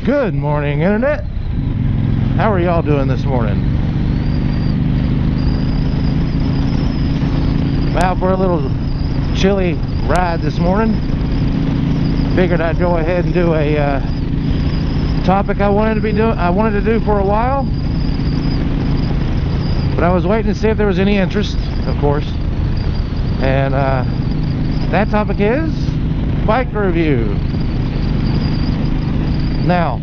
Good morning, Internet. How are y'all doing this morning? I'm out for a little chilly ride this morning. Figured I'd go ahead and do a topic I wanted to do for a while, but I was waiting to see if there was any interest, of course. And that topic is bike review. Now,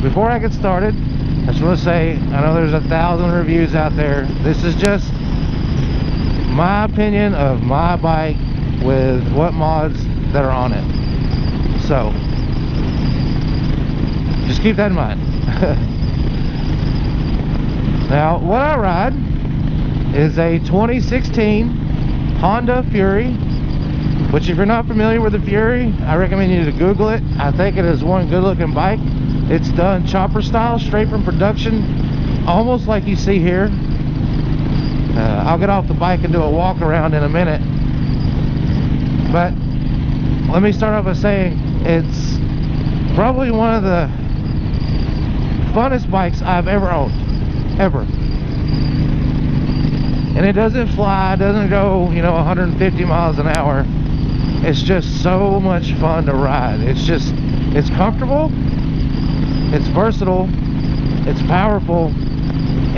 before I get started, I just want to say, I know there's 1,000 reviews out there. This is just my opinion of my bike with what mods that are on it. So, just keep that in mind. Now, what I ride is a 2016 Honda Fury, which if you're not familiar with the Fury, I recommend you to Google it. I think it is one good looking bike. It's done chopper style, straight from production, almost like you see here. I'll get off the bike and do a walk around in a minute. But let me start off by saying it's probably one of the funnest bikes I've ever owned, ever. And it doesn't fly, it doesn't go, 150 miles an hour. It's just so much fun to ride. It's comfortable, it's versatile, it's powerful,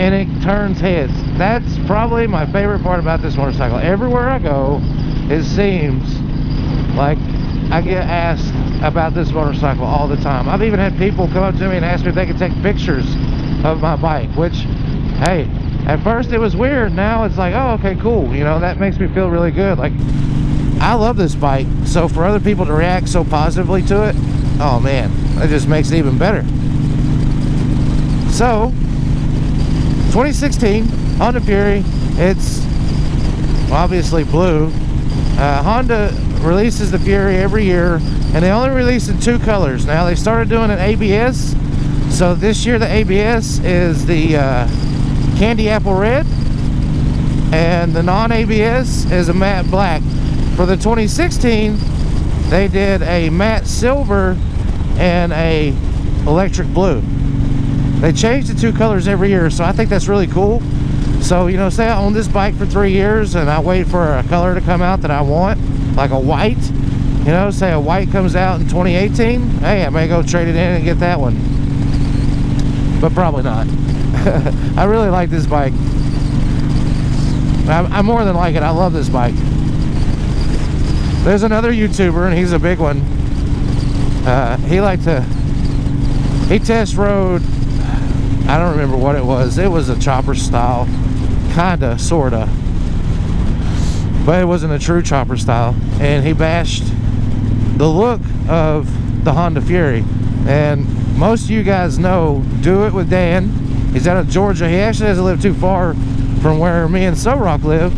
and it turns heads. That's probably my favorite part about this motorcycle. Everywhere I go, it seems like I get asked about this motorcycle all the time. I've even had people come up to me and ask me if they could take pictures of my bike, which, hey, at first it was weird. Now it's like, oh, okay, cool. That makes me feel really good. Like, I love this bike, so for other people to react so positively to it, oh man, that just makes it even better. So, 2016 Honda Fury, it's obviously blue. Honda releases the Fury every year, and they only release in 2 colors. Now, they started doing an ABS, so this year the ABS is the candy apple red, and the non-ABS is a matte black. For the 2016, they did a matte silver and a electric blue. They change the 2 colors every year, so I think that's really cool. So, say I own this bike for 3 years and I wait for a color to come out that I want, like a white. Say a white comes out in 2018, hey, I may go trade it in and get that one. But probably not. I really like this bike. I more than like it, I love this bike. There's another YouTuber, and he's a big one. He test rode, I don't remember what it was. It was a chopper style, kinda, sorta, but it wasn't a true chopper style. And he bashed the look of the Honda Fury. And most of you guys know Do It with Dan. He's out of Georgia. He actually doesn't live too far from where me and So Rock live.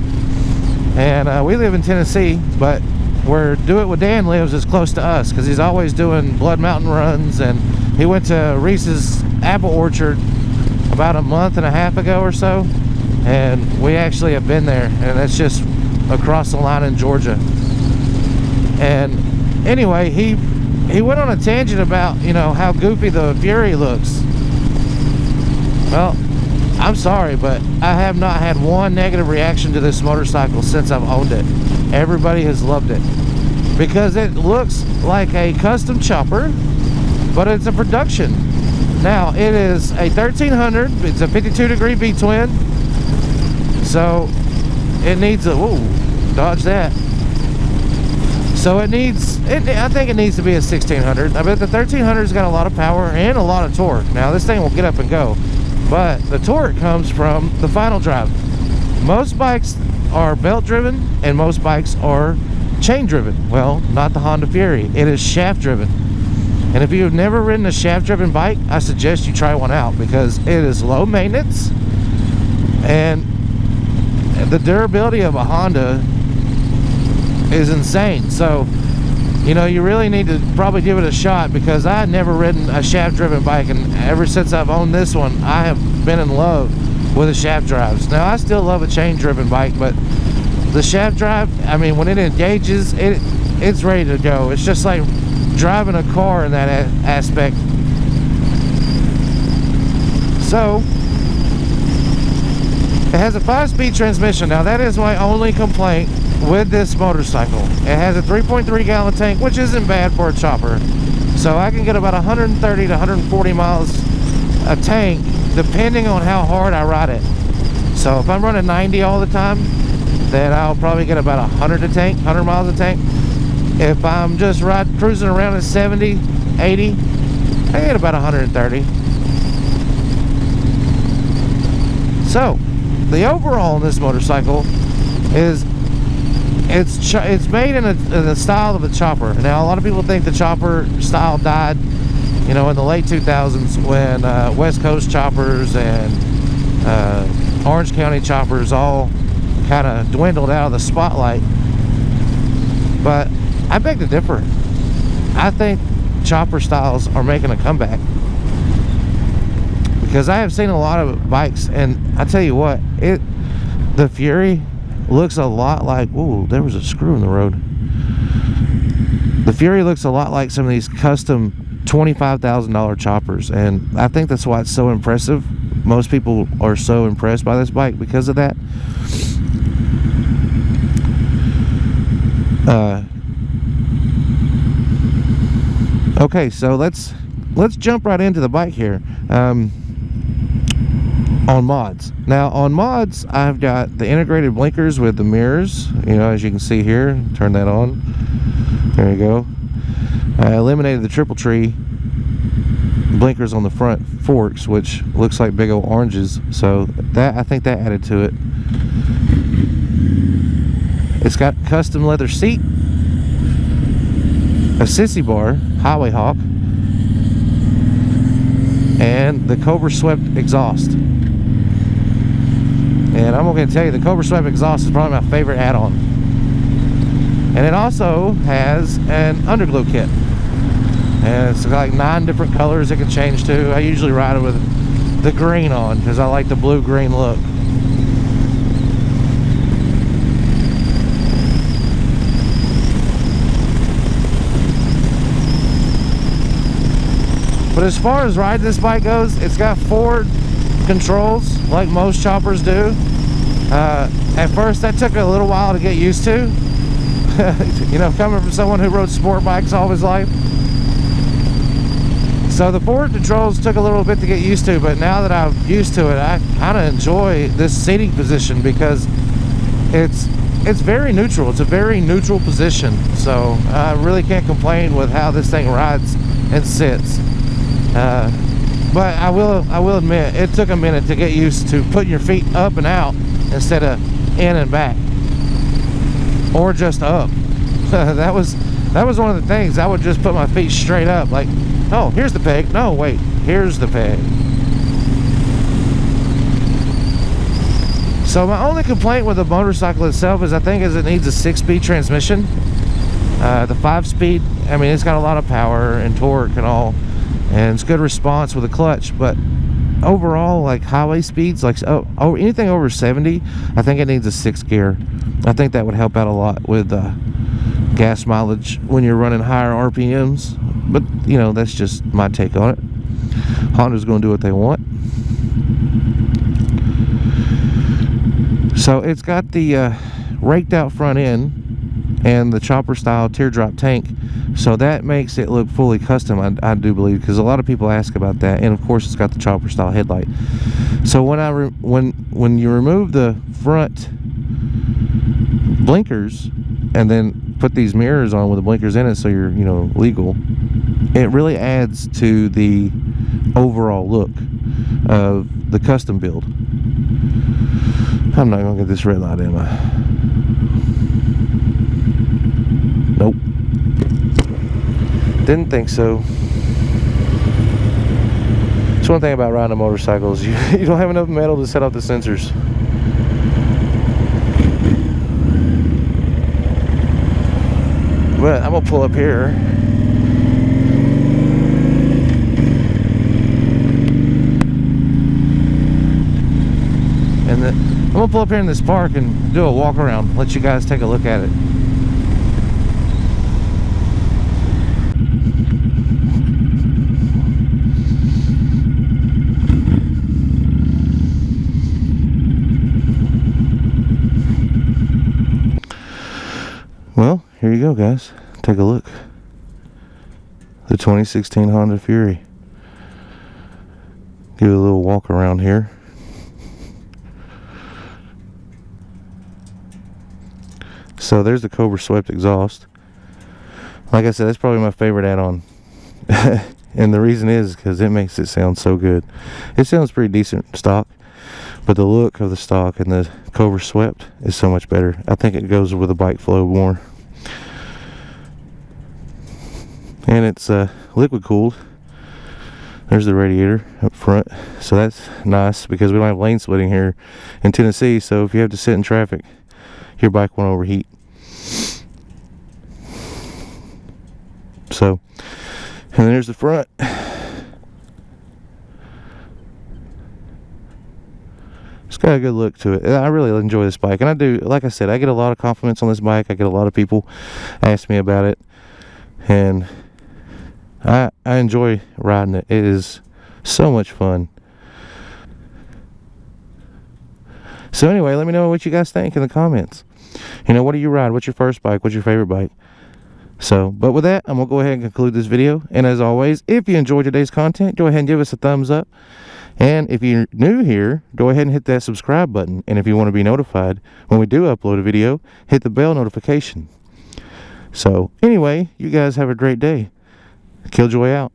And we live in Tennessee, but where Do It with Dan lives is close to us, because he's always doing Blood Mountain runs. And he went to Reese's apple orchard about a month and a half ago or so, and we actually have been there, and that's just across the line in Georgia. And anyway, he went on a tangent about how goofy the Fury looks. Well, I'm sorry, but I have not had one negative reaction to this motorcycle since I've owned it. Everybody has loved it because it looks like a custom chopper, but it's a production. Now, it is a 1300. It's a 52-degree V-twin, so it needs a, whoa, dodge that. So I think it needs to be a 1600. I bet the 1300's got a lot of power and a lot of torque. Now, this thing will get up and go, but the torque comes from the final drive. Most bikes are belt driven and most bikes are chain driven. Well, not the Honda Fury. It is shaft driven. And if you've never ridden a shaft driven bike, I suggest you try one out, because it is low maintenance, and the durability of a Honda is insane. So, you really need to probably give it a shot, because I had never ridden a shaft driven bike, and ever since I've owned this one, I have been in love with the shaft drives. Now, I still love a chain driven bike, but the shaft drive, I mean, when it engages, it's ready to go. It's just like driving a car in that aspect. So it has a 5-speed transmission. Now that is my only complaint with this motorcycle. It has a 3.3 gallon tank, which isn't bad for a chopper. So I can get about 130 to 140 miles a tank depending on how hard I ride it. So if I'm running 90 all the time, then I'll probably get about 100 miles a tank. If I'm just cruising around at 70, 80, I get about 130. So the overall in this motorcycle is it's made in the style of a chopper. Now a lot of people think the chopper style died, you know, in the late 2000s when West Coast choppers and Orange County choppers all kind of dwindled out of the spotlight. But I beg to differ. I think chopper styles are making a comeback, because I have seen a lot of bikes, and I tell you what, the Fury looks a lot like, ooh, there was a screw in the road. The Fury looks a lot like some of these custom $25,000 choppers, and I think that's why it's so impressive. Most people are so impressed by this bike because of that. Okay, so let's jump right into the bike here. On mods. Now on mods, I've got the integrated blinkers with the mirrors, you know, as you can see here. Turn that on. There you go. I eliminated the triple tree blinkers on the front forks, which looks like big old oranges, so that, I think that added to it. It's got custom leather seat, a sissy bar, Highway Hawk, and the Cobra Swept exhaust. And I'm going to tell you, the Cobra Swept exhaust is probably my favorite add-on. And it also has an underglow kit, and it's got like 9 different colors it can change to. I usually ride it with the green on because I like the blue-green look. But as far as riding this bike goes, it's got forward controls like most choppers do. At first that took a little while to get used to. You know, coming from someone who rode sport bikes all his life. So the forward controls took a little bit to get used to, but now that I'm used to it, I kind of enjoy this seating position because it's very neutral. It's a very neutral position, so I really can't complain with how this thing rides and sits. But I will admit, it took a minute to get used to putting your feet up and out instead of in and back, or just up. that was one of the things. I would just put my feet straight up, like, oh, here's the peg. No, wait, here's the peg. So my only complaint with the motorcycle itself is, I think, is it needs a 6-speed transmission. The 5-speed, I mean, it's got a lot of power and torque and all, and it's good response with a clutch, but overall, like highway speeds, like anything over 70, I think it needs a 6th gear. I think that would help out a lot with gas mileage when you're running higher RPMs. But you know, that's just my take on it. Honda's going to do what they want. So it's got the raked out front end and the chopper style teardrop tank, so that makes it look fully custom, I do believe, because a lot of people ask about that. And of course it's got the chopper style headlight. So when you remove the front blinkers and then put these mirrors on with the blinkers in it, so you're, you know, legal, it really adds to the overall look of the custom build. I'm not gonna get this red light, am I? Nope. Didn't think so. That's one thing about riding a motorcycle is you don't have enough metal to set off the sensors. But I'm gonna pull up here. And I'm gonna pull up here in this park and do a walk around, let you guys take a look at it. Well, here you go, guys. Take a look. The 2016 Honda Fury. Give it a little walk around here. So there's the Cobra swept exhaust. Like I said, that's probably my favorite add-on. And the reason is because it makes it sound so good. It sounds pretty decent stock, but the look of the stock and the Cobra swept is so much better. I think it goes with the bike flow more. And it's liquid cooled. There's the radiator up front, so that's nice because we don't have lane splitting here in Tennessee. So if you have to sit in traffic, your bike won't overheat. So, and then there's the front. It's got a good look to it. I really enjoy this bike, and I do. Like I said, I get a lot of compliments on this bike. I get a lot of people ask me about it, and I enjoy riding it. It is so much fun. So anyway, let me know what you guys think in the comments. You know, what do you ride? What's your first bike? What's your favorite bike? So, but with that, I'm going to go ahead and conclude this video. And as always, if you enjoyed today's content, go ahead and give us a thumbs up. And if you're new here, go ahead and hit that subscribe button. And if you want to be notified when we do upload a video, hit the bell notification. So, anyway, you guys have a great day. Killjoy out.